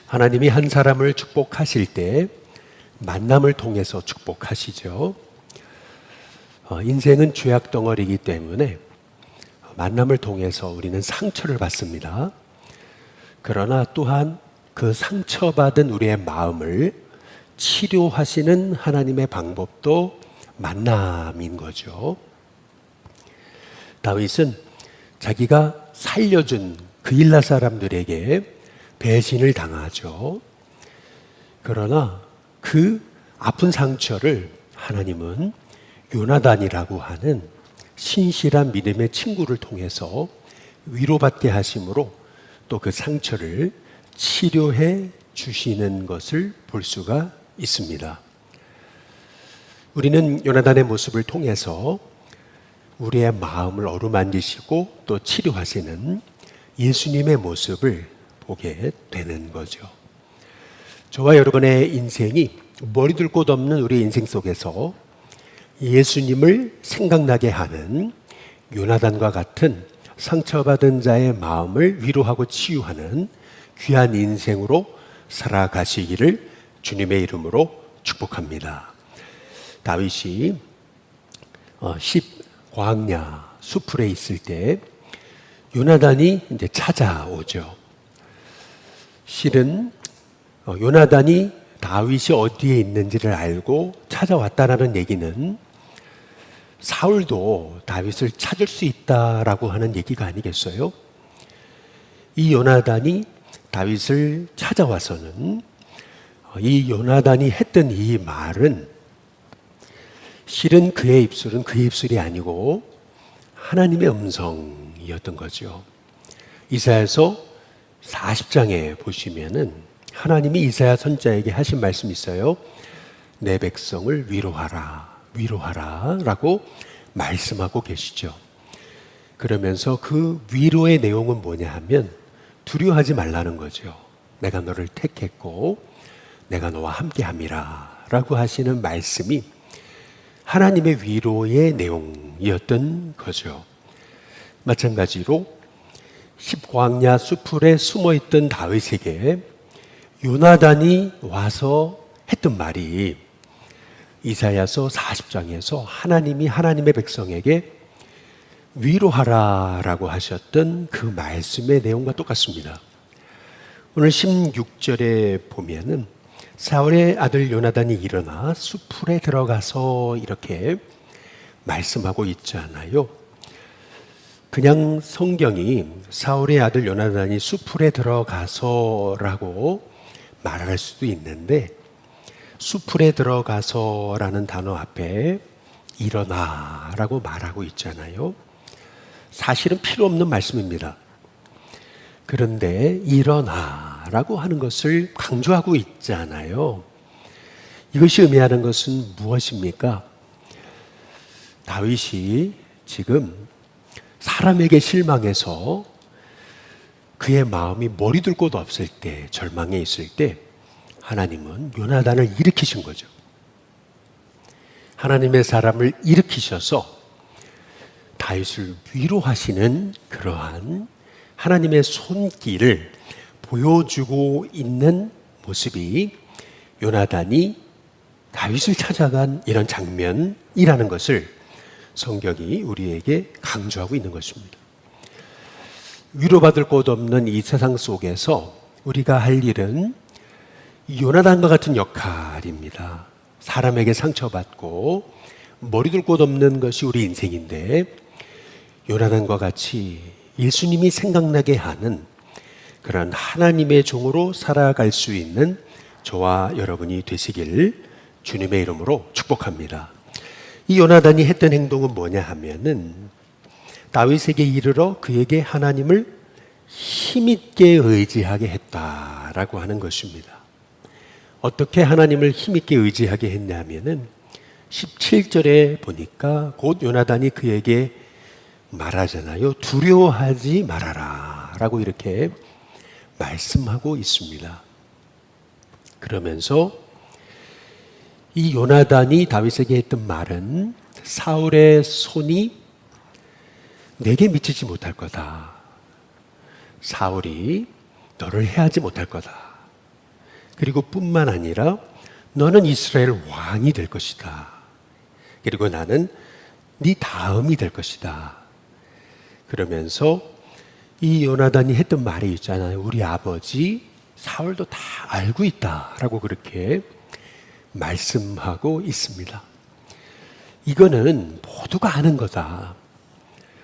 하나님이 한 사람을 축복하실 때 만남을 통해서 축복하시죠. 인생은 죄악 덩어리이기 때문에 만남을 통해서 우리는 상처를 받습니다. 그러나 또한 그 상처받은 우리의 마음을 치료하시는 하나님의 방법도 만남인 거죠. 다윗은 자기가 살려준 그일라 사람들에게 배신을 당하죠. 그러나 그 아픈 상처를 하나님은 요나단이라고 하는 신실한 믿음의 친구를 통해서 위로받게 하심으로 또 그 상처를 치료해 주시는 것을 볼 수가 있습니다. 우리는 요나단의 모습을 통해서 우리의 마음을 어루만지시고 또 치료하시는 예수님의 모습을 보게 되는 거죠. 저와 여러분의 인생이 머리둘 곳 없는 우리 인생 속에서 예수님을 생각나게 하는 요나단과 같은 상처받은 자의 마음을 위로하고 치유하는 귀한 인생으로 살아가시기를 주님의 이름으로 축복합니다. 다윗이 10광야 수풀에 있을 때 요나단이 이제 찾아오죠. 실은 요나단이 다윗이 어디에 있는지를 알고 찾아왔다라는 얘기는 사울도 다윗을 찾을 수 있다라고 하는 얘기가 아니겠어요? 이 요나단이 다윗을 찾아와서는 이 요나단이 했던 이 말은 실은 그의 입술은 그의 입술이 아니고 하나님의 음성이었던 거죠. 이사야서 40장에 보시면은 하나님이 이사야 선지자에게 하신 말씀이 있어요. 내 백성을 위로하라, 위로하라 라고 말씀하고 계시죠. 그러면서 그 위로의 내용은 뭐냐 하면 두려워하지 말라는 거죠. 내가 너를 택했고 내가 너와 함께함이라 라고 하시는 말씀이 하나님의 위로의 내용이었던 거죠. 마찬가지로 10광야 수풀에 숨어있던 다윗에게 요나단이 와서 했던 말이 이사야서 40장에서 하나님이 하나님의 백성에게 위로하라라고 하셨던 그 말씀의 내용과 똑같습니다. 오늘 16절에 보면은 사울의 아들 요나단이 일어나 수풀에 들어가서 이렇게 말씀하고 있잖아요. 그냥 성경이 사울의 아들 요나단이 수풀에 들어가서라고 말할 수도 있는데 수풀에 들어가서라는 단어 앞에 일어나라고 말하고 있잖아요. 사실은 필요 없는 말씀입니다. 그런데 일어나라고 하는 것을 강조하고 있잖아요. 이것이 의미하는 것은 무엇입니까? 다윗이 지금 사람에게 실망해서 그의 마음이 머리둘 곳 없을 때, 절망에 있을 때 하나님은 요나단을 일으키신 거죠. 하나님의 사람을 일으키셔서 다윗을 위로하시는 그러한 하나님의 손길을 보여주고 있는 모습이 요나단이 다윗을 찾아간 이런 장면이라는 것을 성경이 우리에게 강조하고 있는 것입니다. 위로받을 곳 없는 이 세상 속에서 우리가 할 일은 요나단과 같은 역할입니다. 사람에게 상처받고 머리둘 곳 없는 것이 우리 인생인데 요나단과 같이 예수님이 생각나게 하는 그런 하나님의 종으로 살아갈 수 있는 저와 여러분이 되시길 주님의 이름으로 축복합니다. 이 요나단이 했던 행동은 뭐냐 하면은 다윗에게 이르러 그에게 하나님을 힘있게 의지하게 했다라고 하는 것입니다. 어떻게 하나님을 힘있게 의지하게 했냐면은 17절에 보니까 곧 요나단이 그에게 말하잖아요. 두려워하지 말아라 라고 이렇게 말씀하고 있습니다. 그러면서 이 요나단이 다윗에게 했던 말은 사울의 손이 내게 미치지 못할 거다. 사울이 너를 해하지 못할 거다. 그리고 뿐만 아니라 너는 이스라엘 왕이 될 것이다. 그리고 나는 네 다음이 될 것이다. 그러면서 이 요나단이 했던 말이 있잖아요. 우리 아버지 사울도 다 알고 있다라고 그렇게 말씀하고 있습니다. 이거는 모두가 아는 거다.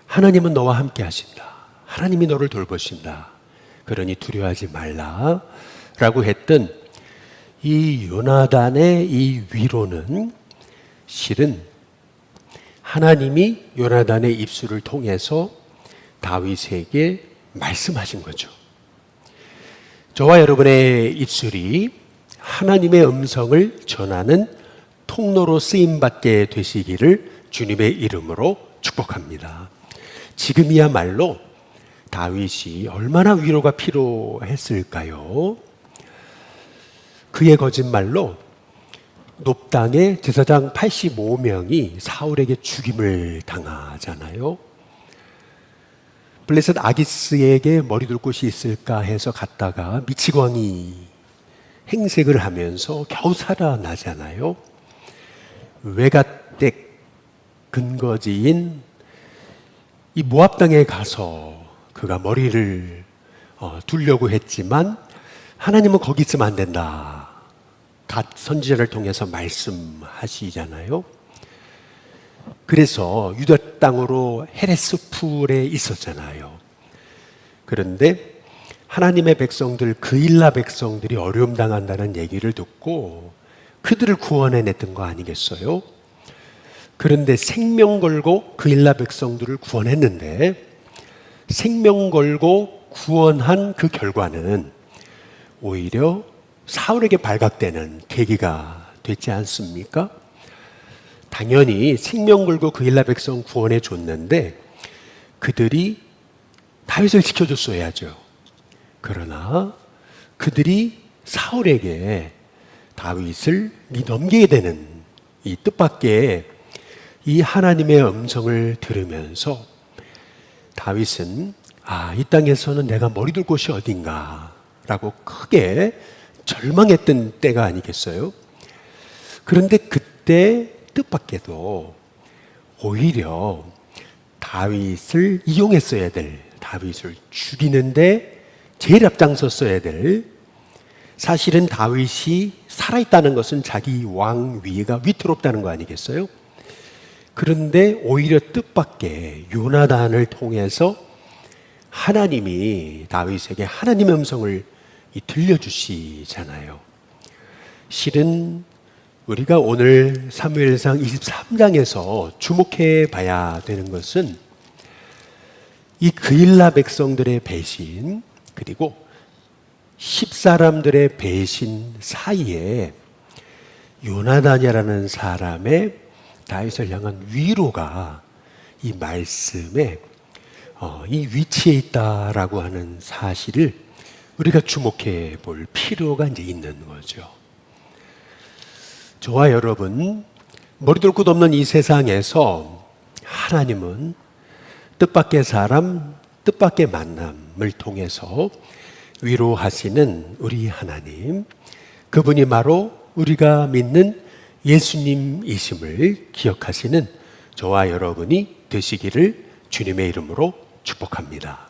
하나님은 너와 함께 하신다. 하나님이 너를 돌보신다. 그러니 두려워하지 말라 라고 했던 이 요나단의 이 위로는 실은 하나님이 요나단의 입술을 통해서 다윗에게 말씀하신 거죠. 저와 여러분의 입술이 하나님의 음성을 전하는 통로로 쓰임받게 되시기를 주님의 이름으로 축복합니다. 지금이야말로 다윗이 얼마나 위로가 필요했을까요? 그의 거짓말로 높당의 제사장 85명이 사울에게 죽임을 당하잖아요. 블레셋 아기스에게 머리 둘 곳이 있을까 해서 갔다가 미치광이 행색을 하면서 겨우 살아나잖아요. 외가댁 근거지인 이 모압 땅에 가서 그가 머리를 두려고 했지만 하나님은 거기 있으면 안 된다. 갓 선지자를 통해서 말씀하시잖아요. 그래서 유다 땅으로 헤레스 풀에 있었잖아요. 그런데 하나님의 백성들, 그일라 백성들이 어려움 당한다는 얘기를 듣고 그들을 구원해냈던 거 아니겠어요? 그런데 생명 걸고 그일라 백성들을 구원했는데 생명 걸고 구원한 그 결과는 오히려 사울에게 발각되는 계기가 되지 않습니까? 당연히 생명 걸고 그일라 백성 구원해 줬는데 그들이 다윗을 지켜줬어야죠. 그러나 그들이 사울에게 다윗을 넘기게 되는 이 뜻밖의 이 하나님의 음성을 들으면서 다윗은 이 땅에서는 내가 머리 둘 곳이 어딘가 라고 크게 절망했던 때가 아니겠어요? 그런데 그때 뜻밖에도 오히려 다윗을 이용했어야 될, 다윗을 죽이는데 제일 앞장섰어야 될, 사실은 다윗이 살아있다는 것은 자기 왕위가 위태롭다는 거 아니겠어요? 그런데 오히려 뜻밖의 요나단을 통해서 하나님이 다윗에게 하나님의 음성을 들려주시잖아요. 실은 우리가 오늘 사무엘상 23장에서 주목해 봐야 되는 것은 이 그일라 백성들의 배신 그리고 10사람들의 배신 사이에 요나단이라는 사람의 다윗을 향한 위로가 이 말씀에 이 위치에 있다라고 하는 사실을 우리가 주목해 볼 필요가 이제 있는 거죠. 저와 여러분, 머리 둘 곳 없는 이 세상에서 하나님은 뜻밖의 사람, 뜻밖의 만남을 통해서 위로하시는 우리 하나님, 그분이 바로 우리가 믿는 예수님이심을 기억하시는 저와 여러분이 되시기를 주님의 이름으로 축복합니다.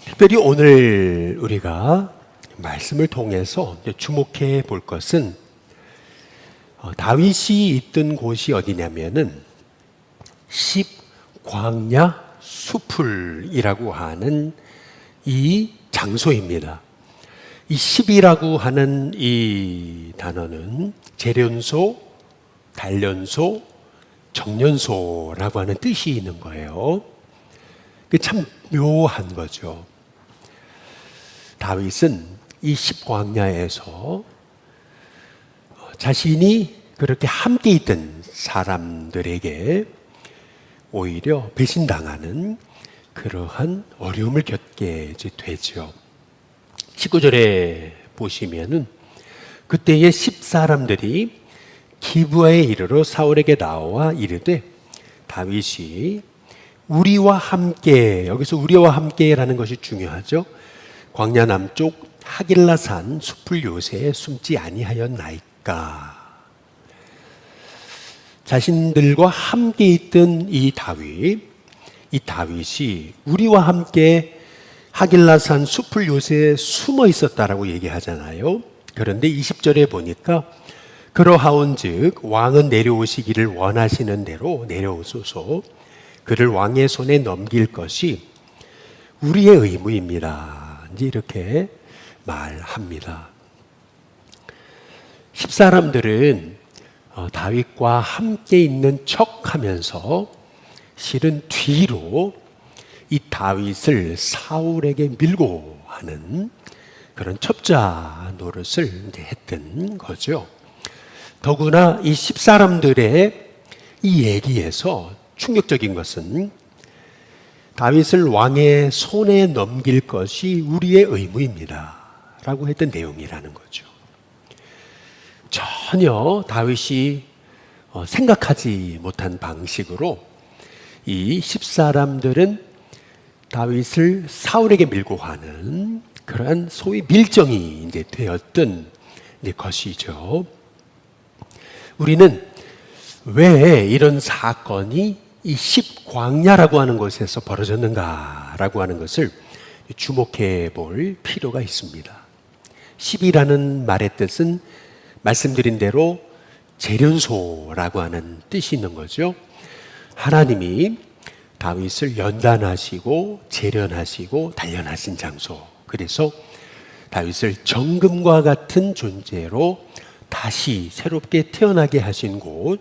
특별히 오늘 우리가 말씀을 통해서 주목해 볼 것은 다윗이 있던 곳이 어디냐면은 십광야 수풀이라고 하는 이 장소입니다. 이 십이라고 하는 이 단어는 재련소, 단련소, 정련소라고 하는 뜻이 있는 거예요. 참 묘한 거죠. 다윗은 이 십광야에서 자신이 그렇게 함께 있던 사람들에게 오히려 배신당하는 그러한 어려움을 겪게 되죠. 19절에 보시면은 그때의 10사람들이 기브아에 이르러 사울에게 나와 이르되 다윗이 우리와 함께, 여기서 우리와 함께라는 것이 중요하죠. 광야 남쪽 하길라산 숲을 요새에 숨지 아니하였나이까. 자신들과 함께 있던 이 다윗이 우리와 함께 하길라산 숲을 요새에 숨어 있었다라고 얘기하잖아요. 그런데 20절에 보니까 그러하온즉 왕은 내려오시기를 원하시는 대로 내려오소서. 그를 왕의 손에 넘길 것이 우리의 의무입니다. 이제 이렇게 말합니다. 십사람들은 다윗과 함께 있는 척하면서 실은 뒤로 이 다윗을 사울에게 밀고 하는 그런 첩자 노릇을 이제 했던 거죠. 더구나 이 십사람들의 이 얘기에서 충격적인 것은 다윗을 왕의 손에 넘길 것이 우리의 의무입니다 라고 했던 내용이라는 거죠. 전혀 다윗이 생각하지 못한 방식으로 이 십사람들은 다윗을 사울에게 밀고 가는 그러한 소위 밀정이 이제 되었던 것이죠. 우리는 왜 이런 사건이 이 십광야라고 하는 곳에서 벌어졌는가라고 하는 것을 주목해 볼 필요가 있습니다. 십이라는 말의 뜻은 말씀드린 대로 재련소라고 하는 뜻이 있는 거죠. 하나님이 다윗을 연단하시고 재련하시고 단련하신 장소. 그래서 다윗을 정금과 같은 존재로 다시 새롭게 태어나게 하신 곳,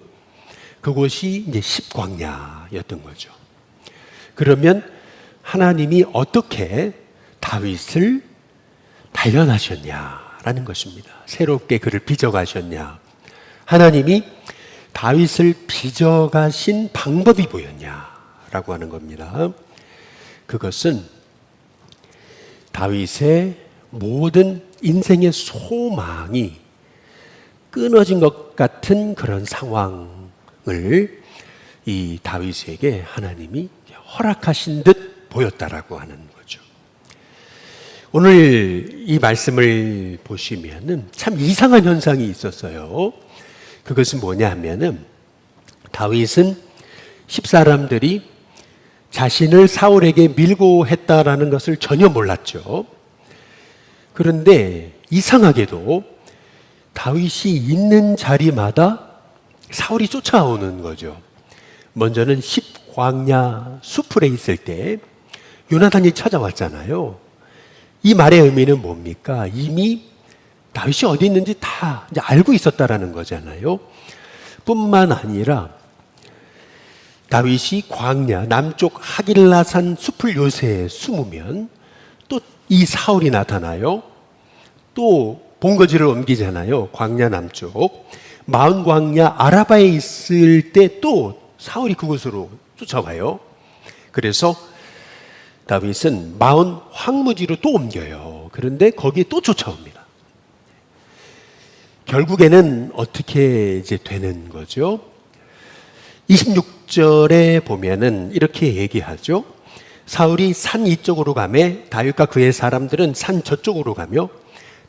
그곳이 이제 십광야였던 거죠. 그러면 하나님이 어떻게 다윗을 단련하셨냐라는 것입니다. 새롭게 그를 빚어가셨냐. 하나님이 다윗을 빚어가신 방법이 뭐였냐라고 하는 겁니다. 그것은 다윗의 모든 인생의 소망이 끊어진 것 같은 그런 상황을 이 다윗에게 하나님이 허락하신 듯 보였다라고 하는 거죠. 오늘 이 말씀을 보시면은 참 이상한 현상이 있었어요. 그것은 뭐냐 하면은 다윗은 십사람들이 자신을 사울에게 밀고 했다라는 것을 전혀 몰랐죠. 그런데 이상하게도 다윗이 있는 자리마다 사울이 쫓아오는 거죠. 먼저는 십광야 수풀에 있을 때 요나단이 찾아왔잖아요. 이 말의 의미는 뭡니까? 이미 다윗이 어디 있는지 다 이제 알고 있었다라는 거잖아요. 뿐만 아니라 다윗이 광야 남쪽 하길라산 숲을 요새에 숨으면 또 이 사울이 나타나요. 또 본거지를 옮기잖아요. 광야 남쪽 마흔 광야 아라바에 있을 때 또 사울이 그곳으로 쫓아와요. 그래서 다윗은 마흔 황무지로 또 옮겨요. 그런데 거기에 또 쫓아옵니다. 결국에는 어떻게 이제 되는 거죠? 26절에 보면은 이렇게 얘기하죠. 사울이 산 이쪽으로 가매 다윗과 그의 사람들은 산 저쪽으로 가며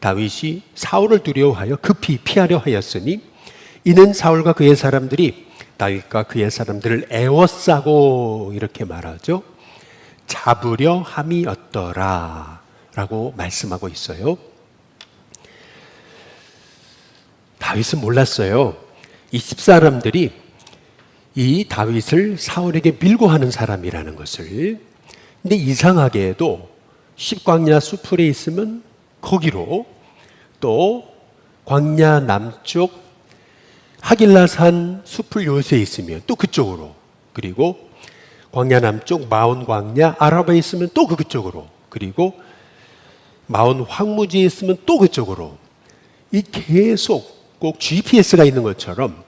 다윗이 사울을 두려워하여 급히 피하려 하였으니 이는 사울과 그의 사람들이 다윗과 그의 사람들을 애워싸고 이렇게 말하죠. 잡으려 함이었더라 라고 말씀하고 있어요. 다윗은 몰랐어요. 이 십사람들이 이 다윗을 사울에게 밀고 하는 사람이라는 것을. 근데 이상하게도 십광야 수풀에 있으면 거기로, 또 광야 남쪽 하길라산 숲을 요새에 있으면 또 그쪽으로, 그리고 광야 남쪽 마온 광야 아라바에 있으면 또 그쪽으로, 그리고 마온 황무지에 있으면 또 그쪽으로, 이 계속 꼭 GPS가 있는 것처럼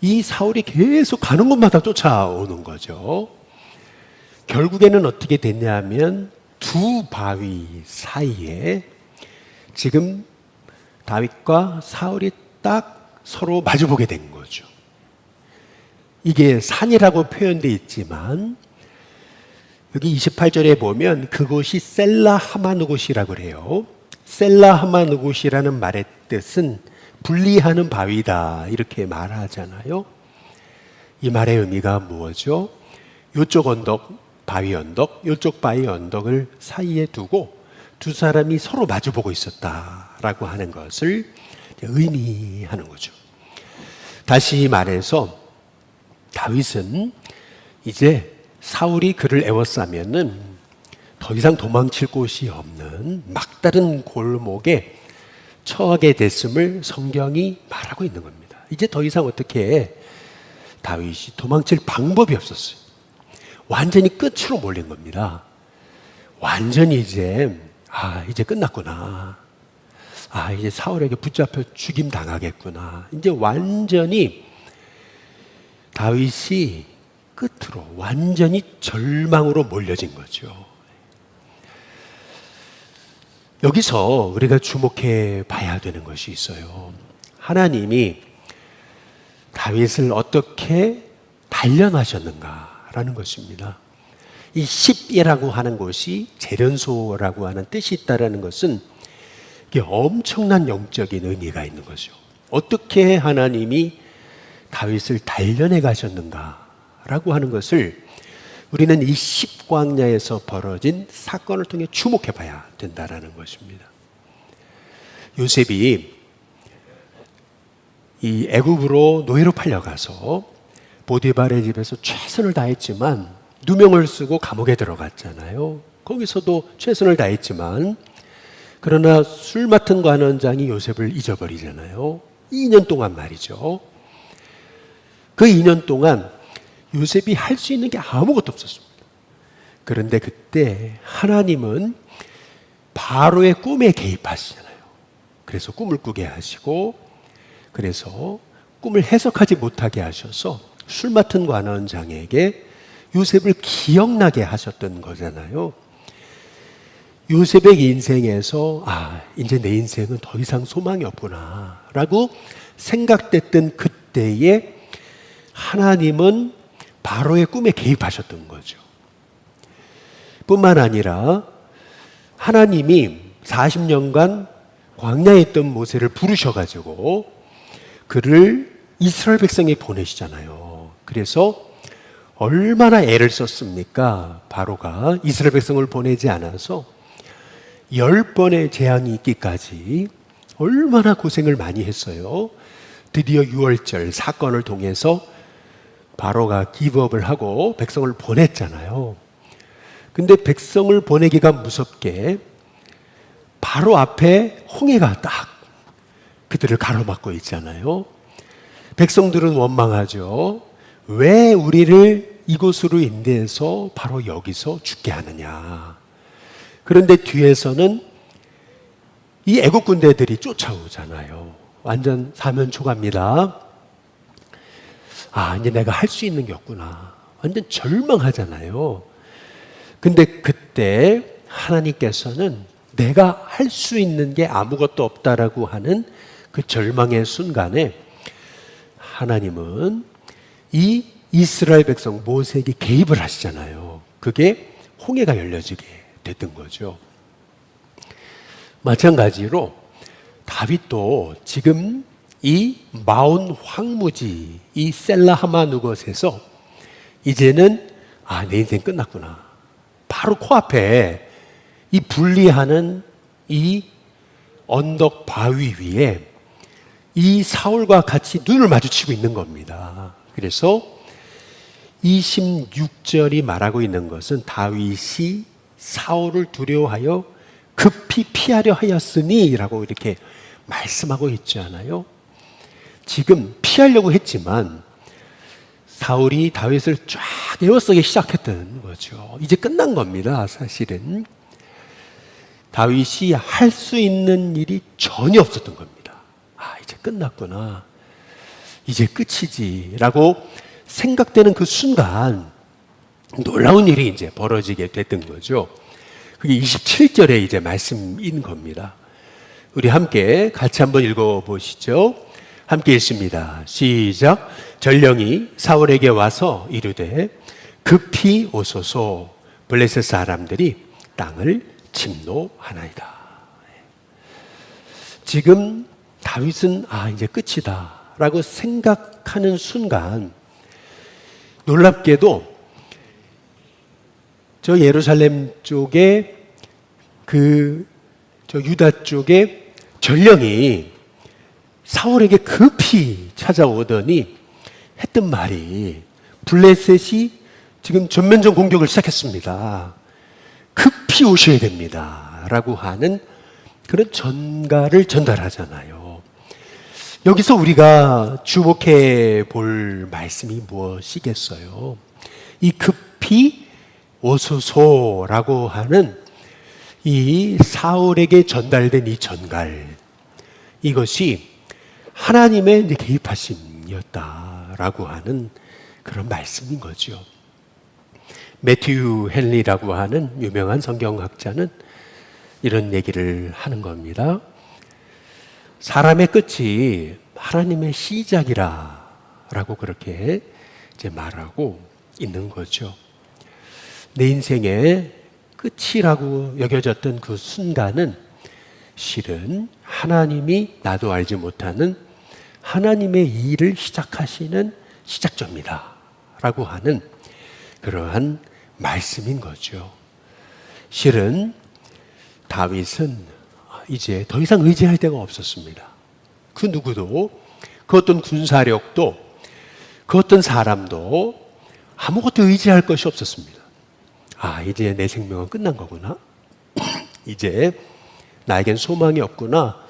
이 사울이 계속 가는 곳마다 쫓아오는 거죠. 결국에는 어떻게 됐냐면 두 바위 사이에 지금 다윗과 사울이 딱 서로 마주보게 된 거죠. 이게 산이라고 표현되어 있지만 여기 28절에 보면 그곳이 셀라 하마누곳이라고 그래요. 셀라하마누굿이라는 말의 뜻은 분리하는 바위다 이렇게 말하잖아요. 이 말의 의미가 무엇이죠? 이쪽 언덕, 바위 언덕, 이쪽 바위 언덕을 사이에 두고 두 사람이 서로 마주보고 있었다라고 하는 것을 의미하는 거죠. 다시 말해서 다윗은 이제 사울이 그를 애워싸면은 더 이상 도망칠 곳이 없는 막다른 골목에 처하게 됐음을 성경이 말하고 있는 겁니다. 이제 더 이상 어떻게 다윗이 도망칠 방법이 없었어요. 완전히 끝으로 몰린 겁니다. 완전히 이제 이제 끝났구나. 이제 사울에게 붙잡혀 죽임 당하겠구나. 이제 완전히 다윗이 끝으로 완전히 절망으로 몰려진 거죠. 여기서 우리가 주목해 봐야 되는 것이 있어요. 하나님이 다윗을 어떻게 단련하셨는가라는 것입니다. 이 십이라고 하는 것이 재련소라고 하는 뜻이 있다라는 것은 이게 엄청난 영적인 의미가 있는 거죠. 어떻게 하나님이 다윗을 단련해 가셨는가라고 하는 것을 우리는 이 십광야에서 벌어진 사건을 통해 주목해 봐야 된다라는 것입니다. 요셉이 이 애굽으로 노예로 팔려가서 보디발의 집에서 최선을 다했지만 누명을 쓰고 감옥에 들어갔잖아요. 거기서도 최선을 다했지만 그러나 술 맡은 관원장이 요셉을 잊어버리잖아요. 2년 동안 말이죠. 그 2년 동안 요셉이 할 수 있는 게 아무것도 없었습니다. 그런데 그때 하나님은 바로의 꿈에 개입하시잖아요. 그래서 꿈을 꾸게 하시고 그래서 꿈을 해석하지 못하게 하셔서 술 맡은 관원장에게 요셉을 기억나게 하셨던 거잖아요. 요셉의 인생에서 이제 내 인생은 더 이상 소망이 없구나 라고 생각됐던 그때에 하나님은 바로의 꿈에 개입하셨던 거죠. 뿐만 아니라 하나님이 40년간 광야에 있던 모세를 부르셔가지고 그를 이스라엘 백성에 보내시잖아요. 그래서 얼마나 애를 썼습니까? 바로가 이스라엘 백성을 보내지 않아서 10번의 재앙이 있기까지 얼마나 고생을 많이 했어요. 드디어 6월절 사건을 통해서 바로가 기브업을 하고 백성을 보냈잖아요. 근데 백성을 보내기가 무섭게 바로 앞에 홍해가 딱 그들을 가로막고 있잖아요. 백성들은 원망하죠. 왜 우리를 이곳으로 인도해서 바로 여기서 죽게 하느냐. 그런데 뒤에서는 이 애국 군대들이 쫓아오잖아요. 완전 사면초가입니다. 이제 내가 할 수 있는 게 없구나. 완전 절망하잖아요. 근데 그때 하나님께서는 내가 할 수 있는 게 아무것도 없다라고 하는 그 절망의 순간에 하나님은 이 이스라엘 백성 모세에게 개입을 하시잖아요. 그게 홍해가 열려지게 됐던 거죠. 마찬가지로 다윗도 지금 이 마온 황무지, 이 셀라하마누것에서 이제는 내 인생 끝났구나. 바로 코앞에 이 분리하는 이 언덕 바위 위에 이 사울과 같이 눈을 마주치고 있는 겁니다. 그래서 26절이 말하고 있는 것은 다윗이 사울을 두려워하여 급히 피하려 하였으니 라고 이렇게 말씀하고 있지 않아요? 지금 피하려고 했지만 사울이 다윗을 쫙 에워싸기 시작했던 거죠. 이제 끝난 겁니다. 사실은 다윗이 할 수 있는 일이 전혀 없었던 겁니다. 이제 끝났구나. 이제 끝이지 라고 생각되는 그 순간 놀라운 일이 이제 벌어지게 됐던 거죠. 그게 27절에 이제 말씀인 겁니다. 우리 함께 같이 한번 읽어보시죠. 함께 읽습니다. 시작. 전령이 사울에게 와서 이르되 급히 오소서. 블레셋 사람들이 땅을 침노하나이다. 지금 다윗은 이제 끝이다 라고 생각하는 순간 놀랍게도 저 예루살렘 쪽에 저 유다 쪽에 전령이 사울에게 급히 찾아오더니 했던 말이 블레셋이 지금 전면전 공격을 시작했습니다. 급히 오셔야 됩니다. 라고 하는 그런 전가를 전달하잖아요. 여기서 우리가 주목해 볼 말씀이 무엇이겠어요? 이 급히 오소서라고 하는 이 사울에게 전달된 이 전갈, 이것이 하나님의 개입하심이었다라고 하는 그런 말씀인 거죠. 매튜 헨리라고 하는 유명한 성경학자는 이런 얘기를 하는 겁니다. 사람의 끝이 하나님의 시작이라 라고 그렇게 이제 말하고 있는 거죠. 내 인생의 끝이라고 여겨졌던 그 순간은 실은 하나님이 나도 알지 못하는 하나님의 일을 시작하시는 시작점이다 라고 하는 그러한 말씀인 거죠. 실은 다윗은 이제 더 이상 의지할 데가 없었습니다. 그 누구도, 그 어떤 군사력도, 그 어떤 사람도 아무것도 의지할 것이 없었습니다. 이제 내 생명은 끝난 거구나. 이제 나에겐 소망이 없구나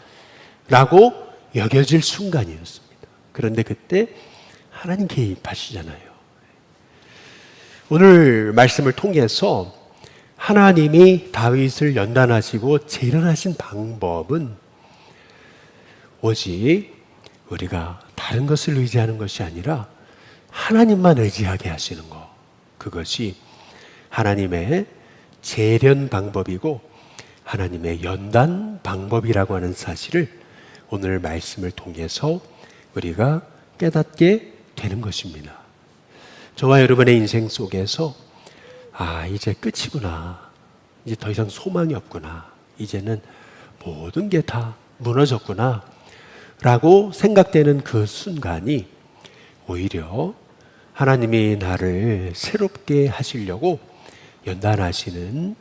라고 여겨질 순간이었습니다. 그런데 그때 하나님 개입하시잖아요. 오늘 말씀을 통해서 하나님이 다윗을 연단하시고 재련하신 방법은 오직 우리가 다른 것을 의지하는 것이 아니라 하나님만 의지하게 하시는 것, 그것이 하나님의 재련 방법이고 하나님의 연단 방법이라고 하는 사실을 오늘 말씀을 통해서 우리가 깨닫게 되는 것입니다. 저와 여러분의 인생 속에서 이제 끝이구나, 이제 더 이상 소망이 없구나, 이제는 모든 게 다 무너졌구나 라고 생각되는 그 순간이 오히려 하나님이 나를 새롭게 하시려고 연단하시는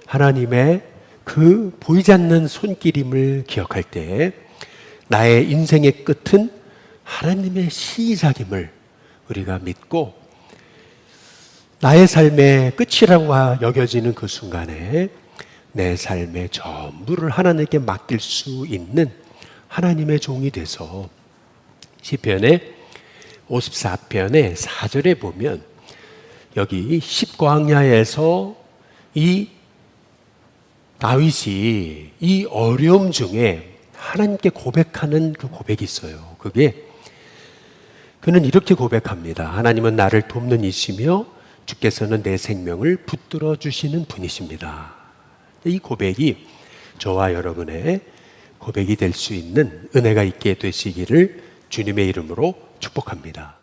하나님의 그 보이지 않는 손길임을 기억할 때 나의 인생의 끝은 하나님의 시작임을 우리가 믿고 나의 삶의 끝이라고 여겨지는 그 순간에 내 삶의 전부를 하나님께 맡길 수 있는 하나님의 종이 돼서 시편의 54편의 4절에 보면 여기 십광야에서 이 다윗이 이 어려움 중에 하나님께 고백하는 그 고백이 있어요. 그는 이렇게 고백합니다. 하나님은 나를 돕는 이시며 주께서는 내 생명을 붙들어 주시는 분이십니다. 이 고백이 저와 여러분의 고백이 될 수 있는 은혜가 있게 되시기를 주님의 이름으로 축복합니다.